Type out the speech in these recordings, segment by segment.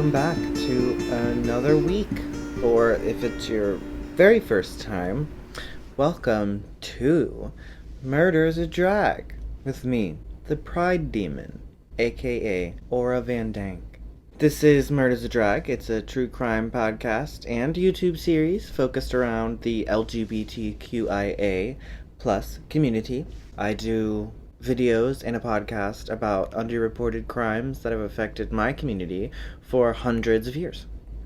welcome back to another week, or if it's your very first time, welcome to Murder's a Drag with me, the Pride Demon, aka Aura Van Dank. This is Murder's a Drag. It's a true crime podcast and YouTube series focused around the LGBTQIA plus community. I do videos and a podcast about underreported crimes that have affected my community for hundreds of years.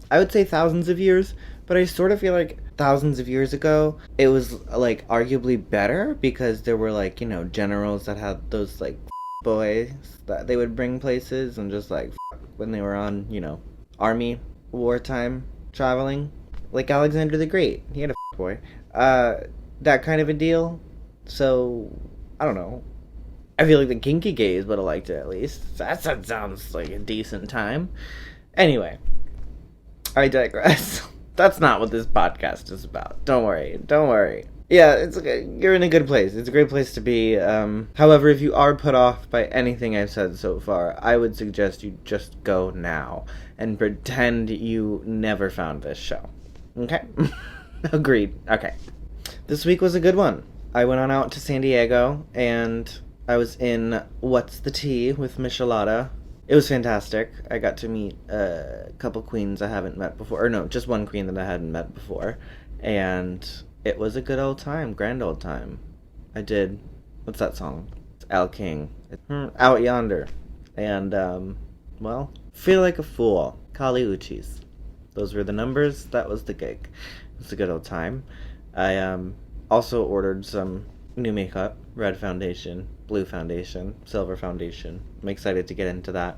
I would say thousands of years, but I sort of feel like thousands of years ago, it was, like, arguably better because there were, like, you know, generals that had those, like, boys that they would bring places and just, like, when they were on, you know, army, wartime, traveling. Like Alexander the Great. He had a boy. That kind of a deal. So, I don't know. I feel like the kinky gays would have liked it at least. That sounds like a decent time. Anyway, I digress. That's not what this podcast is about. Don't worry. Yeah, it's okay. You're in a good place. It's a great place to be. However, if you are put off by anything I've said so far, I would suggest you just go now and pretend you never found this show. Okay? Agreed. Okay. This week was a good one. I went on out to San Diego and I was in What's the Tea with Michelada. It was fantastic. I got to meet a couple queens I haven't met before. Or no, just one queen that I hadn't met before. And it was a good old time. Grand old time. I did... What's that song? It's Al King. Out Yonder. And, well, Feel Like a Fool. Kali Uchis. Those were the numbers. That was the gig. It was a good old time. I also ordered some new makeup. Red foundation, blue foundation, silver foundation. I'm excited to get into that.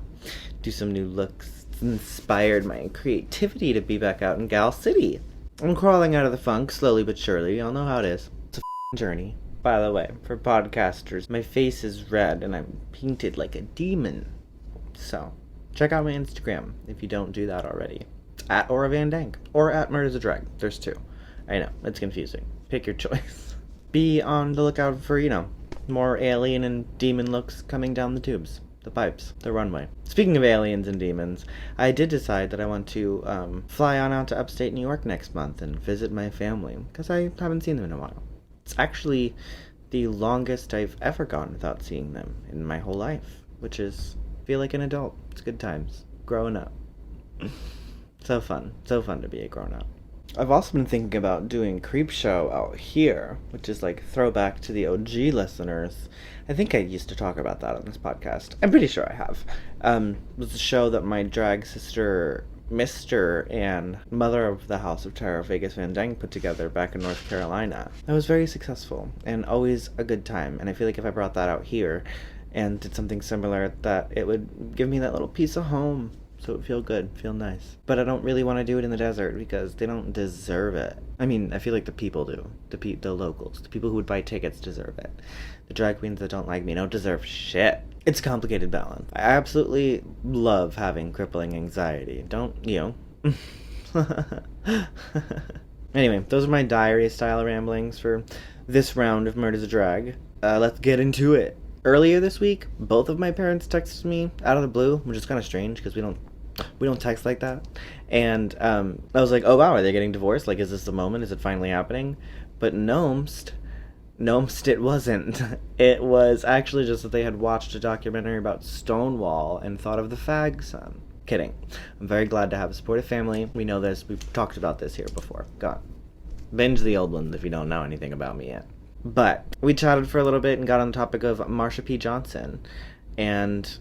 Do some new looks. It's inspired my creativity to be back out in Gal City. I'm crawling out of the funk, slowly but surely. Y'all know how it is. It's a journey. By the way, for podcasters, my face is red and I'm painted like a demon. So, check out my Instagram if you don't do that already. It's at Aura Van Dank or at Murder's a Drag. There's two. I know, it's confusing. Pick your choice. Be on the lookout for, you know, more alien and demon looks coming down the tubes, the pipes, the runway. Speaking of aliens and demons, I did decide that I want to fly on out to upstate New York next month and visit my family, because I haven't seen them in a while. It's actually the longest I've ever gone without seeing them in my whole life, which is, feel like an adult. It's good times. Growing up. So fun to be a grown-up. I've also been thinking about doing Creepshow out here, which is like throwback to the OG listeners. I think I used to talk about that on this podcast. I'm pretty sure I have. It was a show that my drag sister, Mr. and mother of the House of Terror, Vegas Van Dank, put together back in North Carolina. That was very successful and always a good time. And I feel like if I brought that out here and did something similar, that it would give me that little piece of home. So it would feel good, feel nice. But I don't really want to do it in the desert because they don't deserve it. I mean, I feel like the people do. The locals. The people who would buy tickets deserve it. The drag queens that don't like me don't deserve shit. It's a complicated balance. I absolutely love having crippling anxiety. Don't, you know. Anyway, those are my diary-style ramblings for this round of Murder's a Drag. Let's get into it. Earlier this week, both of my parents texted me out of the blue, which is kind of strange because we don't text like that. And I was like, oh wow, are they getting divorced? Like, is this the moment? Is it finally happening? But Gnomest, it wasn't. It was actually just that they had watched a documentary about Stonewall and thought of the fag son. Kidding. I'm very glad to have a supportive family. We know this. We've talked about this here before. Go on. Binge the old ones if you don't know anything about me yet. But we chatted for a little bit and got on the topic of Marsha P. Johnson. And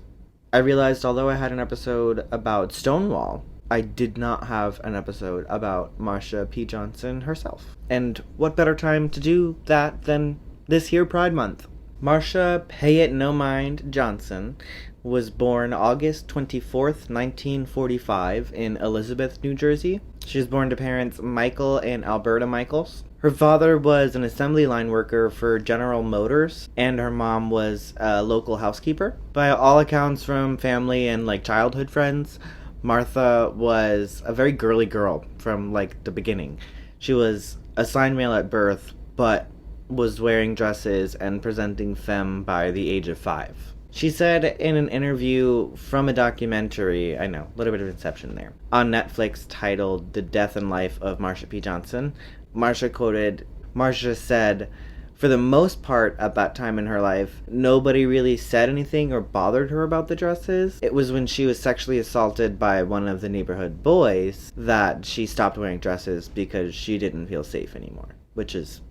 I realized although I had an episode about Stonewall, I did not have an episode about Marsha P. Johnson herself. And what better time to do that than this here Pride Month? Marsha Pay It No Mind Johnson was born August 24th, 1945 in Elizabeth, New Jersey. She was born to parents Michael and Alberta Michaels. Her father was an assembly line worker for General Motors, and her mom was a local housekeeper. By all accounts from family and, like, childhood friends, Martha was a very girly girl from, like, the beginning. She was assigned male at birth, but was wearing dresses and presenting femme by the age of 5. She said in an interview from a documentary, I know, a little bit of inception there, on Netflix titled The Death and Life of Marsha P. Johnson, Marsha said, for the most part at that time in her life, nobody really said anything or bothered her about the dresses. It was when she was sexually assaulted by one of the neighborhood boys that she stopped wearing dresses because she didn't feel safe anymore, which is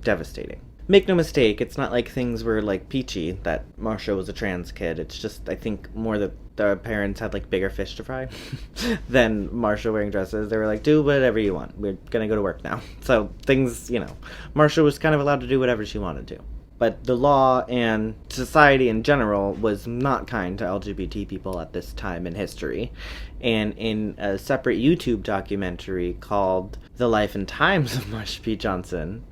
devastating. Make no mistake, it's not like things were like peachy that Marsha was a trans kid. It's just, I think, more that the parents had like bigger fish to fry than Marsha wearing dresses. They were like, do whatever you want. We're gonna go to work now. So things, Marsha was kind of allowed to do whatever she wanted to. But the law and society in general was not kind to LGBT people at this time in history. And in a separate YouTube documentary called The Life and Times of Marsha P. Johnson,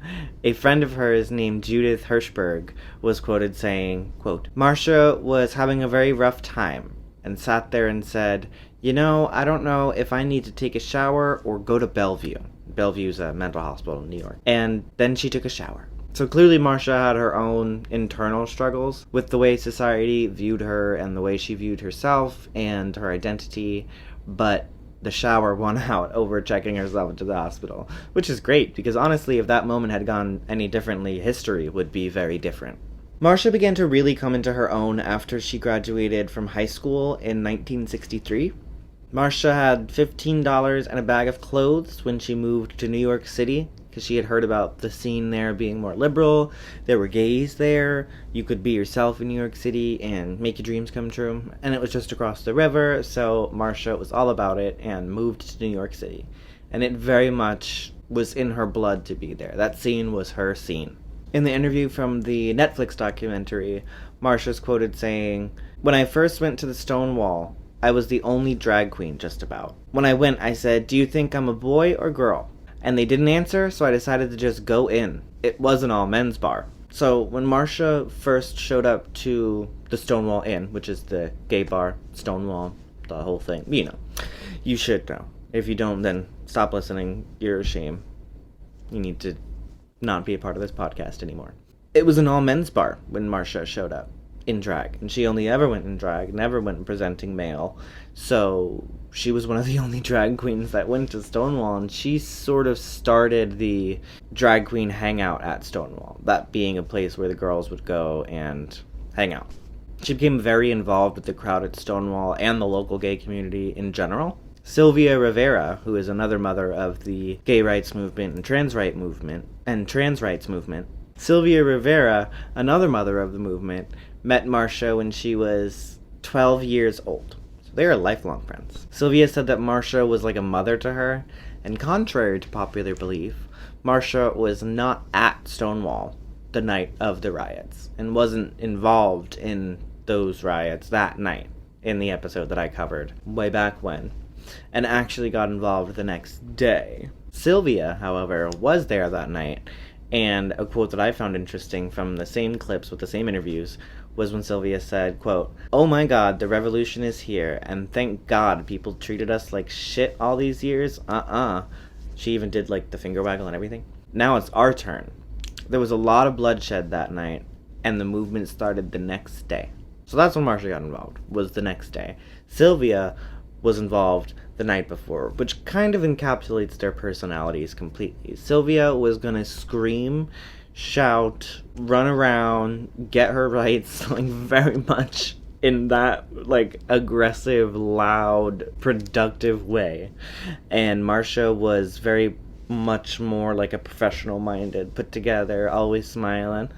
a friend of hers named Judith Hirschberg was quoted saying, quote, Marsha was having a very rough time and sat there and said, I don't know if I need to take a shower or go to Bellevue. Bellevue's a mental hospital in New York. And then she took a shower. So clearly Marsha had her own internal struggles with the way society viewed her and the way she viewed herself and her identity, but the shower won out over checking herself into the hospital, which is great because honestly, if that moment had gone any differently, history would be very different. Marsha began to really come into her own after she graduated from high school in 1963. Marsha had $15 and a bag of clothes when she moved to New York City, because she had heard about the scene there being more liberal. There were gays there. You could be yourself in New York City and make your dreams come true. And it was just across the river, so Marsha was all about it and moved to New York City. And it very much was in her blood to be there. That scene was her scene. In the interview from the Netflix documentary, Marsha's quoted saying, when I first went to the Stonewall, I was the only drag queen just about. When I went, I said, do you think I'm a boy or girl? And they didn't answer, so I decided to just go in. It was an all-men's bar. So when Marsha first showed up to the Stonewall Inn, which is the gay bar, Stonewall, the whole thing, you should know. If you don't, then stop listening. You're a shame. You need to not be a part of this podcast anymore. It was an all-men's bar when Marsha showed up in drag, and she only ever went in drag, never went presenting male, so she was one of the only drag queens that went to Stonewall, and she sort of started the drag queen hangout at Stonewall, that being a place where the girls would go and hang out. She became very involved with the crowd at Stonewall and the local gay community in general. Sylvia Rivera, who is another mother of the gay rights movement and trans rights movement, Sylvia Rivera, another mother of the movement, met Marsha when she was 12 years old. So they are lifelong friends. Sylvia said that Marsha was like a mother to her, and contrary to popular belief, Marsha was not at Stonewall the night of the riots, and wasn't involved in those riots that night in the episode that I covered way back when, and actually got involved the next day. Sylvia, however, was there that night, and a quote that I found interesting from the same clips with the same interviews was when Sylvia said, quote, oh my god, the revolution is here, and thank god people treated us like shit all these years. She even did like the finger waggle and everything. Now it's our turn. There was a lot of bloodshed that night, and the movement started the next day. So that's when Marsha got involved, was the next day. Sylvia was involved the night before, which kind of encapsulates their personalities completely. Sylvia was gonna scream, shout, run around, get her rights, like very much in that like aggressive, loud, productive way. And Marsha was very much more like a professional-minded, put together, always smiling,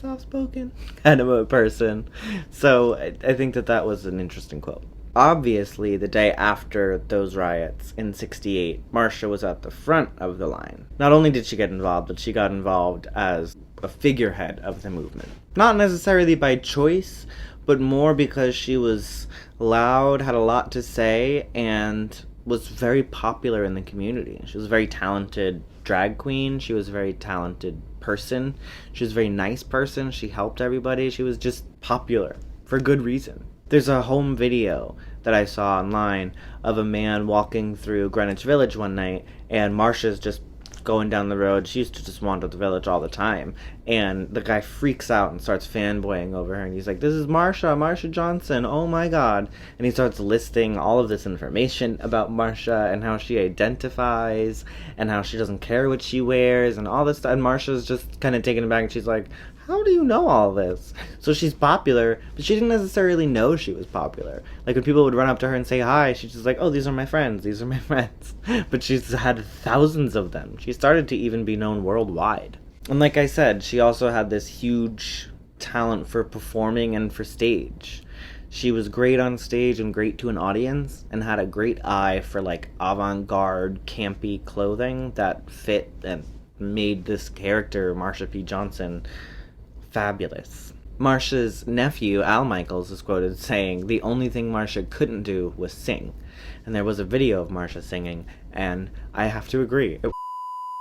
soft-spoken kind of a person. So I think that was an interesting quote. Obviously, the day after those riots in 1968, Marsha was at the front of the line. Not only did she get involved, but she got involved as a figurehead of the movement. Not necessarily by choice, but more because she was loud, had a lot to say, and was very popular in the community. She was a very talented drag queen. She was a very talented person. She was a very nice person. She helped everybody. She was just popular for good reason. There's a home video that I saw online of a man walking through Greenwich Village one night, and Marsha's just going down the road. She used to just wander the village all the time. And the guy freaks out and starts fanboying over her. And he's like, this is Marsha Johnson. Oh my God. And he starts listing all of this information about Marsha and how she identifies and how she doesn't care what she wears and all this stuff. And Marsha's just kind of taken aback and she's like, how do you know all this? So she's popular, but she didn't necessarily know she was popular. Like, when people would run up to her and say hi, she's just like, oh, these are my friends. But she's had thousands of them. She started to even be known worldwide. And like I said, she also had this huge talent for performing and for stage. She was great on stage and great to an audience, and had a great eye for, like, avant-garde, campy clothing that fit and made this character, Marsha P. Johnson, fabulous. Marsha's nephew, Al Michaels, is quoted saying the only thing Marsha couldn't do was sing. And there was a video of Marsha singing, and I have to agree, it was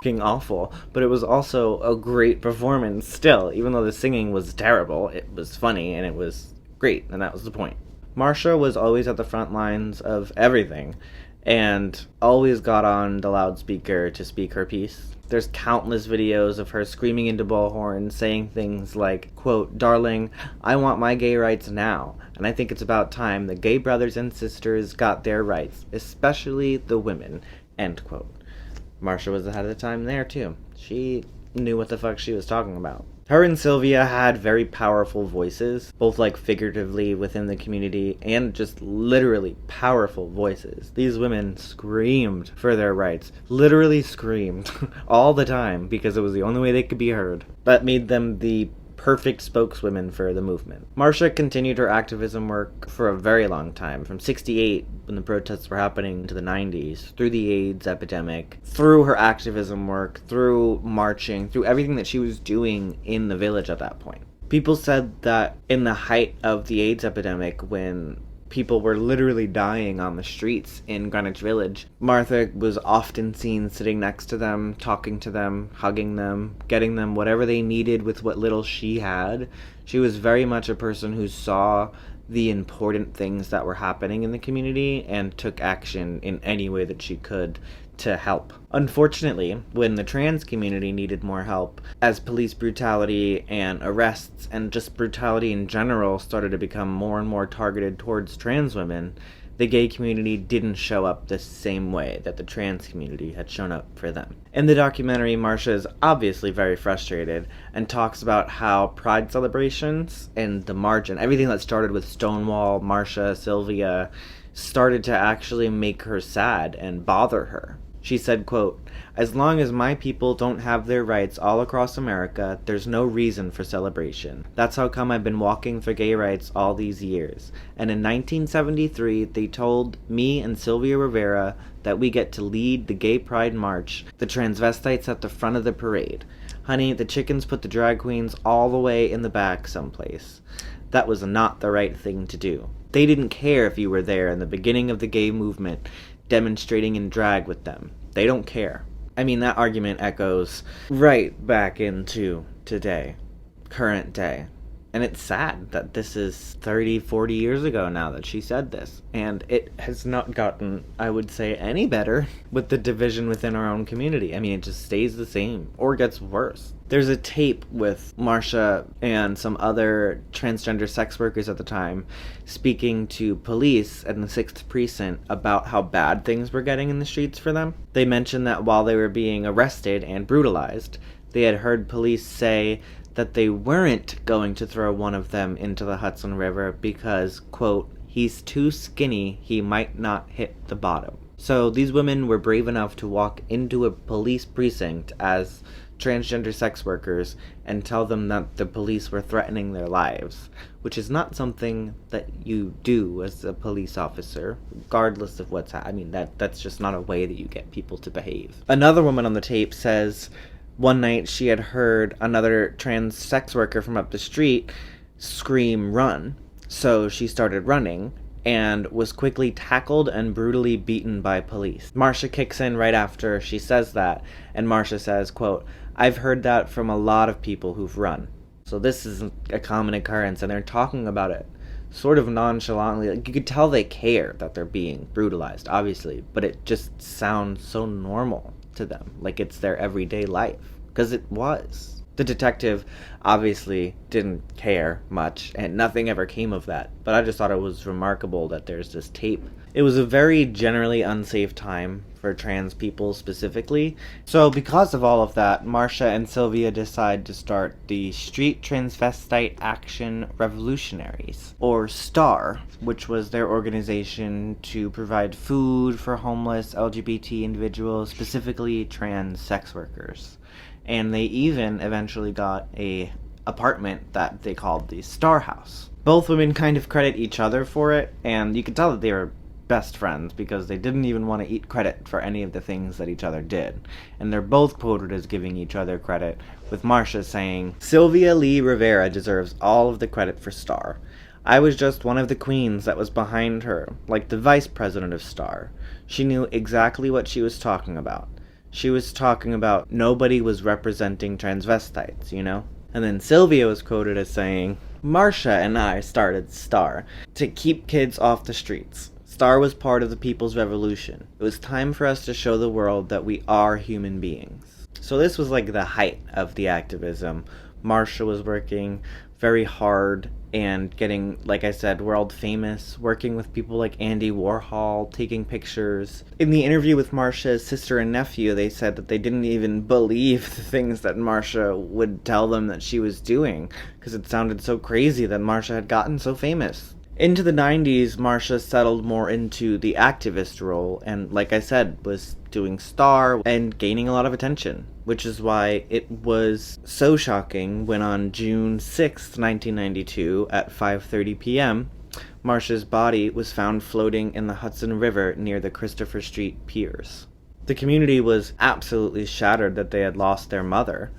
f***ing awful, but it was also a great performance still. Even though the singing was terrible, it was funny, and it was great, and that was the point. Marsha was always at the front lines of everything, and always got on the loudspeaker to speak her piece. There's countless videos of her screaming into bullhorns, saying things like, quote, darling, I want my gay rights now, and I think it's about time the gay brothers and sisters got their rights, especially the women, end quote. Marsha was ahead of the time there, too. She knew what the fuck she was talking about. Her and Sylvia had very powerful voices, both like figuratively within the community and just literally powerful voices. These women screamed for their rights, literally screamed all the time because it was the only way they could be heard. That made them the perfect spokeswomen for the movement. Marsha continued her activism work for a very long time, from 1968, when the protests were happening, to the 1990s, through the AIDS epidemic, through her activism work, through marching, through everything that she was doing in the village at that point. People said that in the height of the AIDS epidemic, when people were literally dying on the streets in Greenwich Village, Martha was often seen sitting next to them, talking to them, hugging them, getting them whatever they needed with what little she had. She was very much a person who saw the important things that were happening in the community and took action in any way that she could to help. Unfortunately, when the trans community needed more help, as police brutality and arrests and just brutality in general started to become more and more targeted towards trans women, the gay community didn't show up the same way that the trans community had shown up for them. In the documentary, Marsha is obviously very frustrated and talks about how pride celebrations and the march and everything that started with Stonewall, Marsha, Sylvia, started to actually make her sad and bother her. She said, quote, as long as my people don't have their rights all across America, there's no reason for celebration. That's how come I've been walking for gay rights all these years. And in 1973, they told me and Sylvia Rivera that we get to lead the Gay Pride March, the transvestites at the front of the parade. Honey, the chickens put the drag queens all the way in the back someplace. That was not the right thing to do. They didn't care if you were there in the beginning of the gay movement, demonstrating in drag with them. They don't care. I mean, that argument echoes right back into today, current day. And it's sad that this is 30, 40 years ago now that she said this. And it has not gotten, I would say, any better with the division within our own community. I mean, it just stays the same or gets worse. There's a tape with Marsha and some other transgender sex workers at the time speaking to police in the 6th Precinct about how bad things were getting in the streets for them. They mentioned that while they were being arrested and brutalized, they had heard police say that they weren't going to throw one of them into the Hudson River because, quote, he's too skinny, he might not hit the bottom. So these women were brave enough to walk into a police precinct as transgender sex workers and tell them that the police were threatening their lives, which is not something that you do as a police officer, regardless of what's happening. I mean, that's just not a way that you get people to behave. Another woman on the tape says one night she had heard another trans sex worker from up the street scream, run. So she started running and was quickly tackled and brutally beaten by police. Marsha kicks in right after she says that, and Marsha says, quote, I've heard that from a lot of people who've run. So this is a common occurrence, and they're talking about it sort of nonchalantly. Like, you could tell they care that they're being brutalized, obviously, but it just sounds so normal to them, like it's their everyday life, because it was. The detective obviously didn't care much, and nothing ever came of that, but I just thought it was remarkable that there's this tape. It was a very generally unsafe time for trans people specifically, so because of all of that, Marsha and Sylvia decide to start the Street Transvestite Action Revolutionaries, or STAR, which was their organization to provide food for homeless LGBT individuals, specifically trans sex workers. And they even eventually got a apartment that they called the Star House. Both women kind of credit each other for it, and you could tell that they were best friends because they didn't even want to eat credit for any of the things that each other did. And they're both quoted as giving each other credit, with Marsha saying, "Sylvia Lee Rivera deserves all of the credit for Star. I was just one of the queens that was behind her, like the vice president of Star. She knew exactly what she was talking about. She was talking about nobody was representing transvestites, you know?" And then Sylvia was quoted as saying, "Marsha and I started STAR to keep kids off the streets. STAR was part of the People's Revolution. It was time for us to show the world that we are human beings." So this was like the height of the activism. Marsha was working very hard and getting, like I said, world famous, working with people like Andy Warhol, taking pictures. In the interview with Marsha's sister and nephew, they said that they didn't even believe the things that Marsha would tell them that she was doing, because it sounded so crazy that Marsha had gotten so famous. Into the 90s, Marsha settled more into the activist role, and like I said, was doing STAR and gaining a lot of attention, which is why it was so shocking when on June 6th, 1992, at 5:30 p.m., Marsha's body was found floating in the Hudson River near the Christopher Street piers. The community was absolutely shattered that they had lost their mother,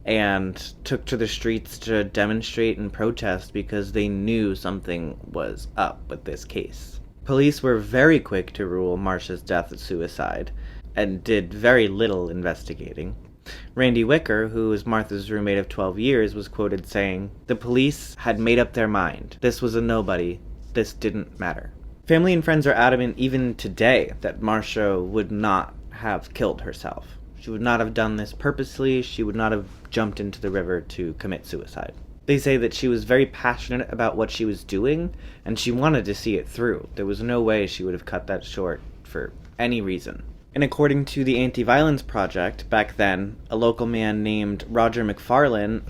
and took to the streets to demonstrate and protest because they knew something was up with this case. Police were very quick to rule Marsha's death a suicide, and did very little investigating. Randy Wicker, who was Martha's roommate of 12 years, was quoted saying, "The police had made up their mind. This was a nobody. This didn't matter." Family and friends are adamant even today that Marsha would not have killed herself. She would not have done this purposely. She would not have jumped into the river to commit suicide. They say that she was very passionate about what she was doing, and she wanted to see it through. There was no way she would have cut that short for any reason. And according to the Anti-Violence Project, back then, a local man named Roger McFarlane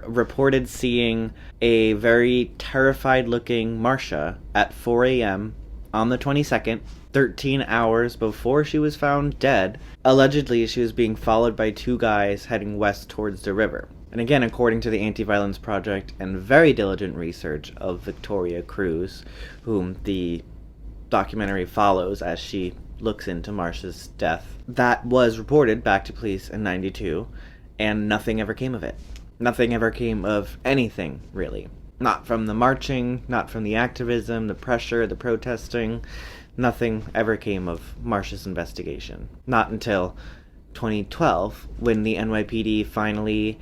reported seeing a very terrified-looking Marsha at 4 a.m. on the 22nd, 13 hours before she was found dead. Allegedly, she was being followed by two guys heading west towards the river. And again, according to the Anti-Violence Project and very diligent research of Victoria Cruz, whom the documentary follows as she looks into Marsha's death, that was reported back to police in 92, and nothing ever came of it. Nothing ever came of anything, really. Not from the marching, not from the activism, the pressure, the protesting. Nothing ever came of Marsha's investigation. Not until 2012, when the NYPD finally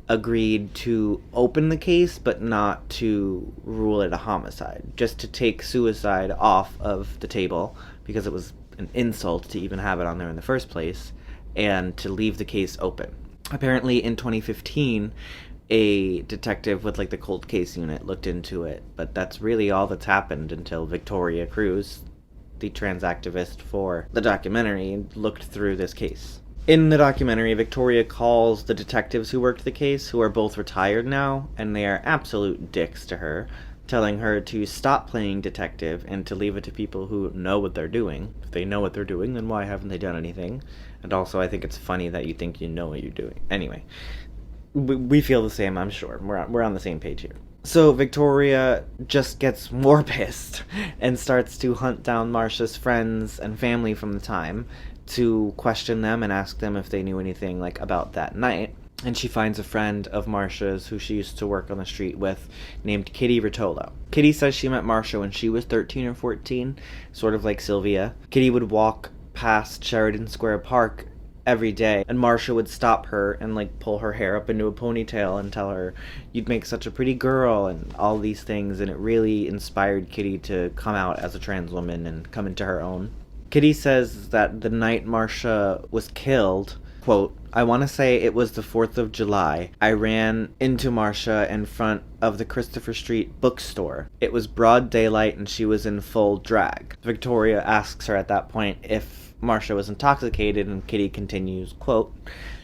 agreed to open the case, but not to rule it a homicide. Just to take suicide off of the table, because it was an insult to even have it on there in the first place, and to leave the case open. Apparently in 2015, a detective with like the cold case unit looked into it, but that's really all that's happened until Victoria Cruz, the trans activist for the documentary, looked through this case. In the documentary, Victoria calls the detectives who worked the case, who are both retired now, and they are absolute dicks to her, telling her to stop playing detective and to leave it to people who know what they're doing. If they know what they're doing, then why haven't they done anything? And also, I think it's funny that you think you know what you're doing. Anyway, we feel the same, I'm sure. We're on the same page here. So Victoria just gets more pissed and starts to hunt down Marsha's friends and family from the time to question them and ask them if they knew anything like about that night. And she finds a friend of Marsha's who she used to work on the street with named Kitty Rotolo. Kitty says she met Marsha when she was 13 or 14, sort of like Sylvia. Kitty would walk past Sheridan Square Park every day, and Marsha would stop her and like pull her hair up into a ponytail and tell her, "You'd make such a pretty girl," and all these things, and it really inspired Kitty to come out as a trans woman and come into her own. Kitty says that the night Marsha was killed, quote, I want to say it was the 4th of July. I ran into Marsha in front of the Christopher Street bookstore. It was broad daylight and she was in full drag. Victoria asks her at that point if Marsha was intoxicated, and Kitty continues, quote,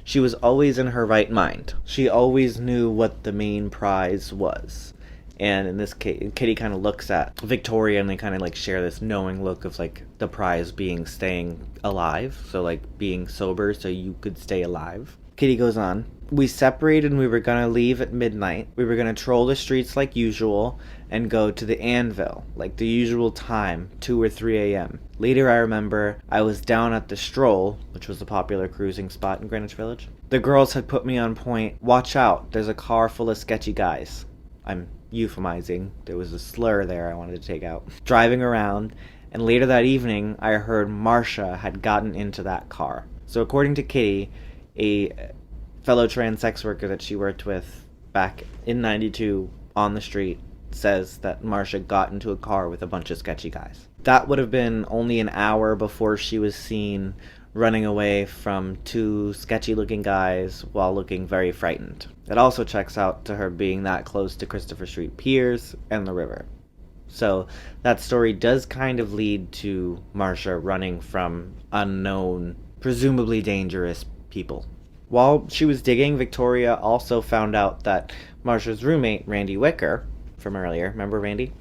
she was always in her right mind. She always knew what the main prize was. And in this case, Kitty kind of looks at Victoria and they kind of like share this knowing look of like the prize being staying alive. So like being sober so you could stay alive. Kitty goes on. We separated and we were going to leave at midnight. We were going to troll the streets like usual and go to the Anvil, like the usual time, 2 or 3 a.m. Later I remember I was down at the Stroll, which was a popular cruising spot in Greenwich Village. The girls had put me on point. Watch out, there's a car full of sketchy guys. I'm euphemizing. There was a slur there I wanted to take out. Driving around, and later that evening, I heard Marsha had gotten into that car. So according to Kitty, a fellow trans sex worker that she worked with back in 92 on the street says that Marsha got into a car with a bunch of sketchy guys. That would have been only an hour before she was seen running away from 2 sketchy-looking guys while looking very frightened. It also checks out to her being that close to Christopher Street Piers and the river. So that story does kind of lead to Marsha running from unknown, presumably dangerous people. While she was digging, Victoria also found out that Marsha's roommate, Randy Wicker, from earlier, remember Randy?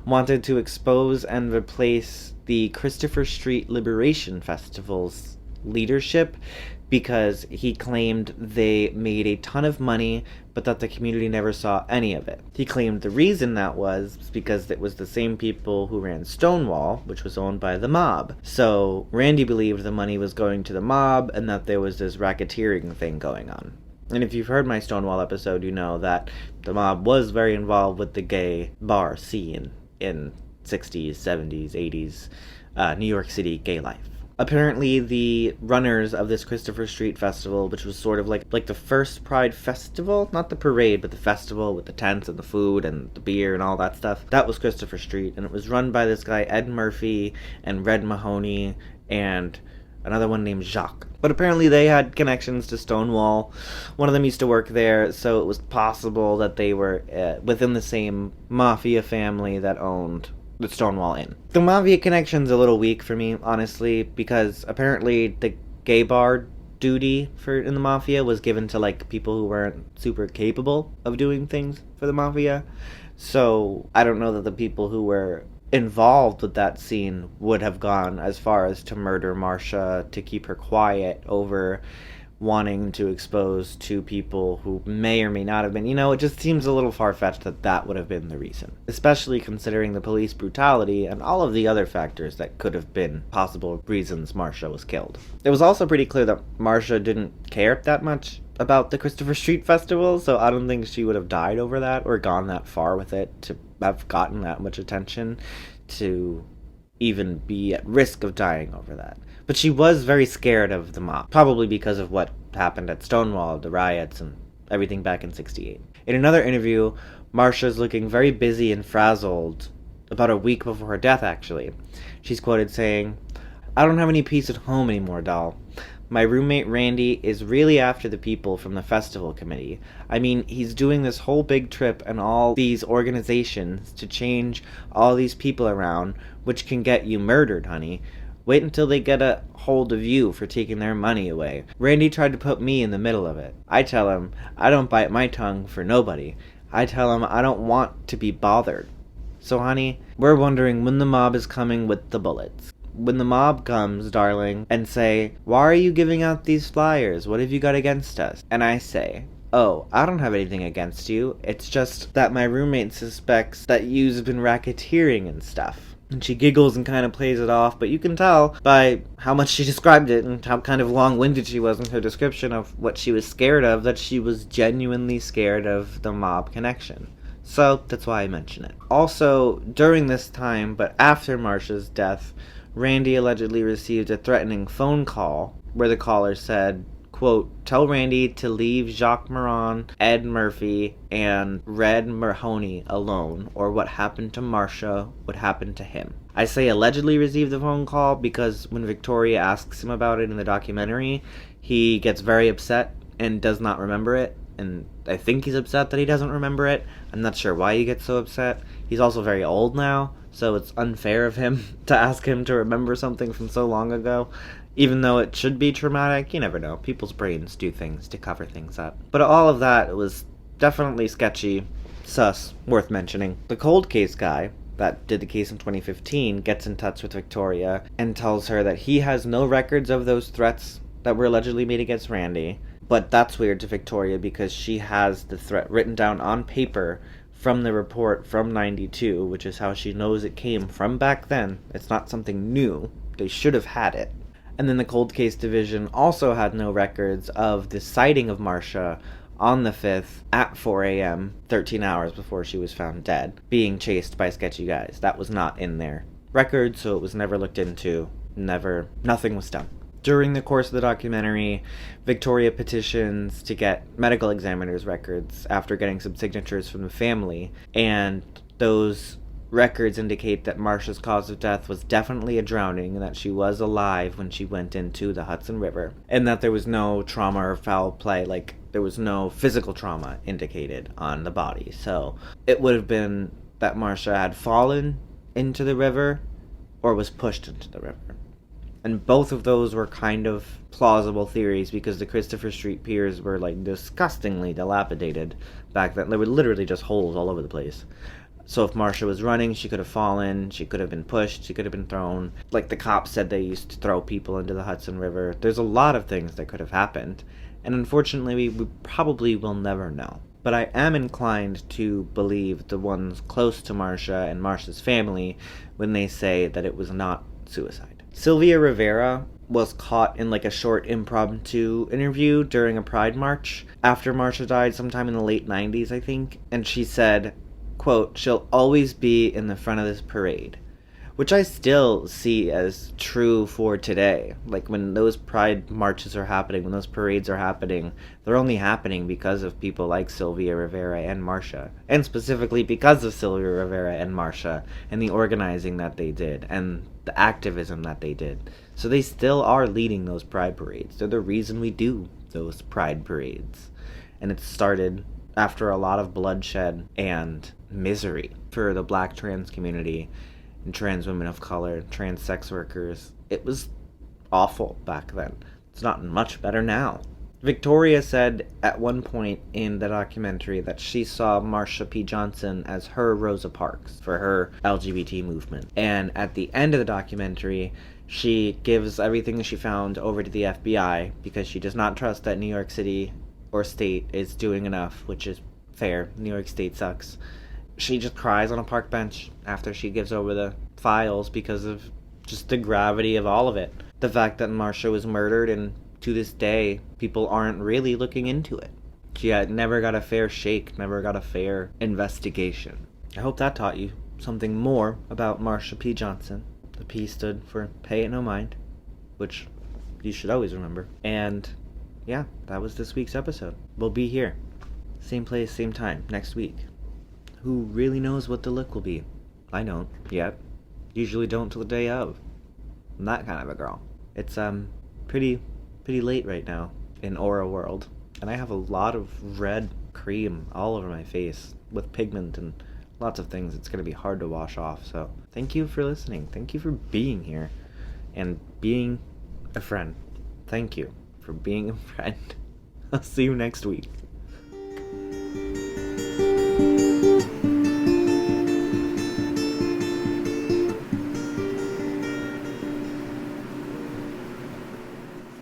Wanted to expose and replace the Christopher Street Liberation Festival's leadership because he claimed they made a ton of money but that the community never saw any of it. He claimed the reason that was because it was the same people who ran Stonewall, which was owned by the mob. So Randy believed the money was going to the mob and that there was this racketeering thing going on. And if you've heard my Stonewall episode, you know that the mob was very involved with the gay bar scene in 60s, 70s, 80s, New York City gay life. Apparently, the runners of this Christopher Street Festival, which was sort of like the first Pride Festival, not the parade, but the festival with the tents and the food and the beer and all that stuff, that was Christopher Street, and it was run by this guy Ed Murphy and Red Mahoney and another one named Jacques. But apparently they had connections to Stonewall. One of them used to work there, so it was possible that they were within the same mafia family that owned the Stonewall Inn. The mafia connection's a little weak for me, honestly, because apparently the gay bar duty in the mafia was given to like people who weren't super capable of doing things for the mafia. So I don't know that the people who were involved with that scene would have gone as far as to murder Marsha to keep her quiet over wanting to expose 2 people who may or may not have been. You know, it just seems a little far-fetched that that would have been the reason. Especially considering the police brutality and all of the other factors that could have been possible reasons Marsha was killed. It was also pretty clear that Marsha didn't care that much about the Christopher Street Festival, so I don't think she would have died over that or gone that far with it to have gotten that much attention to even be at risk of dying over that. But she was very scared of the mob, probably because of what happened at Stonewall, the riots, and everything back in 68. In another interview, Marsha's looking very busy and frazzled about a week before her death, actually. She's quoted saying, I don't have any peace at home anymore, doll. My roommate Randy is really after the people from the festival committee. I mean, he's doing this whole big trip and all these organizations to change all these people around, which can get you murdered, honey. Wait until they get a hold of you for taking their money away. Randy tried to put me in the middle of it. I tell him I don't bite my tongue for nobody. I tell him I don't want to be bothered. So, honey, we're wondering when the mob is coming with the bullets. When the mob comes, darling, and say, why are you giving out these flyers? What have you got against us? And I say, oh, I don't have anything against you. It's just that my roommate suspects that you've been racketeering and stuff. And she giggles and kind of plays it off, but you can tell by how much she described it and how kind of long-winded she was in her description of what she was scared of, that she was genuinely scared of the mob connection. So that's why I mention it. Also, during this time, but after Marsha's death, Randy allegedly received a threatening phone call where the caller said, quote, tell Randy to leave Jacques Moran, Ed Murphy, and Red Mahoney alone, or what happened to Marsha would happen to him. I say allegedly received the phone call because when Victoria asks him about it in the documentary, he gets very upset and does not remember it. And I think he's upset that he doesn't remember it. I'm not sure why he gets so upset. He's also very old now, so it's unfair of him to ask him to remember something from so long ago. Even though it should be traumatic, you never know. People's brains do things to cover things up. But all of that was definitely sketchy, sus, worth mentioning. The cold case guy that did the case in 2015 gets in touch with Victoria and tells her that he has no records of those threats that were allegedly made against Randy. But that's weird to Victoria because she has the threat written down on paper from the report from 92, which is how she knows it came from back then. It's not something new. They should have had it. And then the cold case division also had no records of the sighting of Marsha on the 5th at 4 a.m., 13 hours before she was found dead, being chased by sketchy guys. That was not in their record, so it was never looked into. Nothing was done. During the course of the documentary, Victoria petitions to get medical examiner's records after getting some signatures from the family, and those records indicate that Marsha's cause of death was definitely a drowning and that she was alive when she went into the Hudson River, and that there was no trauma or foul play, like there was no physical trauma indicated on the body. So it would have been that Marsha had fallen into the river or was pushed into the river. And both of those were kind of plausible theories because the Christopher Street piers were like disgustingly dilapidated back then. There were literally just holes all over the place. So if Marsha was running, she could have fallen, she could have been pushed, she could have been thrown. Like the cops said they used to throw people into the Hudson River. There's a lot of things that could have happened. And unfortunately, we probably will never know. But I am inclined to believe the ones close to Marsha and Marsha's family when they say that it was not suicide. Sylvia Rivera was caught in like a short impromptu interview during a Pride March after Marsha died sometime in the late 90s, I think. And she said, quote, she'll always be in the front of this parade, which I still see as true for today. Like when those Pride Marches are happening, when those parades are happening, they're only happening because of people like Sylvia Rivera and Marsha, and specifically because of Sylvia Rivera and Marsha and the organizing that they did and the activism that they did. So they still are leading those Pride parades. They're the reason we do those Pride parades. And it started after a lot of bloodshed and misery for the Black trans community and trans women of color, trans sex workers. It was awful back then. It's not much better now. Victoria said at one point in the documentary that she saw Marsha P. Johnson as her Rosa Parks for her LGBT movement. And at the end of the documentary, she gives everything she found over to the FBI because she does not trust that New York City or state is doing enough, which is fair. New York State sucks. She just cries on a park bench after she gives over the files because of just the gravity of all of it. The fact that Marsha was murdered, and to this day, people aren't really looking into it. She had never got a fair shake, never got a fair investigation. I hope that taught you something more about Marsha P. Johnson. The P stood for Pay It No Mind, which you should always remember. And yeah, that was this week's episode. We'll be here. Same place, same time, next week. Who really knows what the look will be? I don't, yet. Usually don't till the day of. I'm that kind of a girl. It's pretty late right now in Aura World. And I have a lot of red cream all over my face with pigment and lots of things. It's going to be hard to wash off. So thank you for listening. Thank you for being here and being a friend. Thank you for being a friend. I'll see you next week.